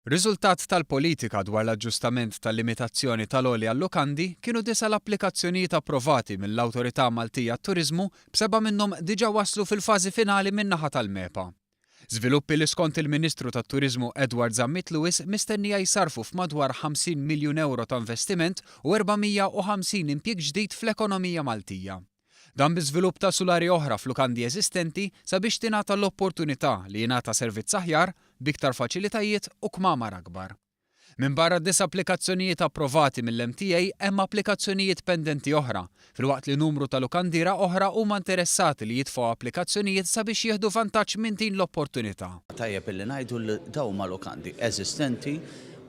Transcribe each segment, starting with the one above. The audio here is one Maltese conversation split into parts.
Riżultat tal-politika dwar l-aġġustament tal-limitazzjoni tal-għolji għall-lukandi kienu 9 l-applikazzjonijiet approvati mill-Awtorità Maltija għat-Turiżmu b'7 minnhom diġà waslu fil-fażi finali min-naħa tal-MEPA. Żviluppi li skont il-Ministru tat-Turiżmu Edward Zammit Lewis mistennija jsarfu f'madwar 50 miljun euro ta' investiment u 450 impjieg ġdid fl-ekonomija Maltija. Dan biżvilupp ta' sulari oħra f'lukandi eżistenti sabiex tingħata l-opportunità li jingħata servizz aħjar b'iktar faċilitajiet u kmamar akbar. Minn barra applikazzjonijiet approvati mill-MTA hemm applikazzjonijiet pendenti oħra, filwaqt li numru ta' lukandira oħra huma interessati li jitfgħu applikazzjonijiet sabiex jieħdu vantaġġ minn din l-opportunità. Tajjeb illi ngħidu li dawn ma' lukandi eżistenti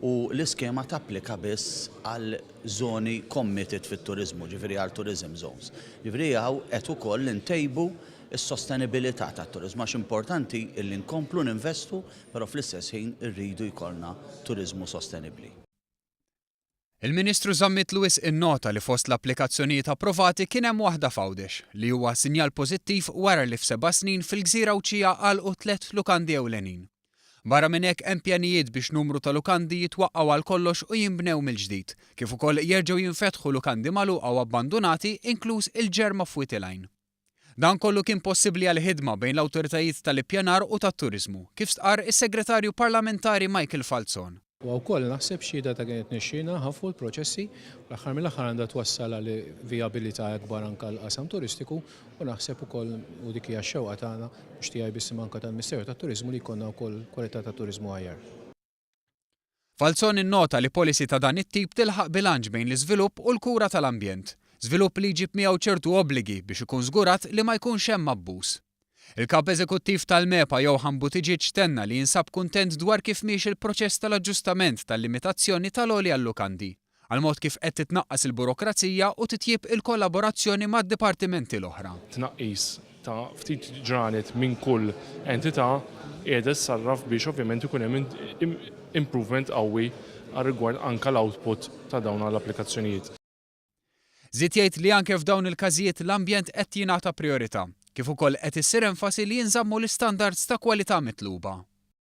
u l-iskema tapplika biss għal żoni committed fit-turiżmu, ġifieri għal tourism zones. Ġifieri hawn qed ukoll intejbu is-sostenibilità tat-turiżmu għax importanti illi nkomplu ninvestu, però fl-istess ħin irridu jkollna turiżmu sostenibbli. Il-Ministru Zammit Lewis innota li fost l-applikazzjonijiet approvati kien hemm waħda f'Għawdex li huwa sinjal pożittiv wara li f'7 snin fil-Gżira Awċija għalqu 3 lukandi ewlenin. Barra minn hekk hemm pjanijiet biex numru ta' lukandi jitwaqqgħu għal kollox u jinbnew mill-ġdid, kif ukoll jerġgħu jinfetħu lukandi magħluqa u abbandonati inkluż il-ġerma f'Witilajn. Dan kollu kien possibbli għal ħidma bejn l-awtoritajiet tal-ippjanar u tat-turiżmu, kif stqarr is-Segretarju Parlamentari Michael Falzon. U wkoll naħseb xhieda ta' kienet nixxina ħaffu l-proċessi l-aħħar mill-aħħar għandha twassal għal vijabilità akbar anke l-qasam turistiku u naħseb ukoll u dik hija x-xewqa tagħna mhux tiegħi biss anke tal-Ministeru tat-Turiżmu li jkollna wkoll kwalità ta' turiżmu aħjar. Falzon innota li policy ta' dan it-tip tilħaq bilanċ bejn l-iżvilupp u l-kura tal-ambjent. Żvilupp li jġib miegħu ċertu obbligi biex ikun żgurat li ma jkunx hemm abbuż. Il-Kap Eżekuttiv tal-MEPA Johan Buttigieg tenna li jinsab kuntent dwar kif miex il-proċess tal-aġġustament tal-limitazzjoni tal-għolji għall-lukandi, għal mod kif qed titnaqqas il-burokrazija u titjieb il-kollaborazzjoni mad-dipartimenti l-oħra. Tnaqqis ta' ftit ġranet minn kull entità qiegħda ssarraf biex ovvjament ikun hemm improvement qawwi għar-rigward anke l-output ta' dawn l-applikazzjonijiet. Żied jgħid li anke f'dawn il-każijiet l-ambjent qed jingħata priorità, kif ukoll qed issir enfasi li jinżammu l-istandards ta' kwalità mitluba.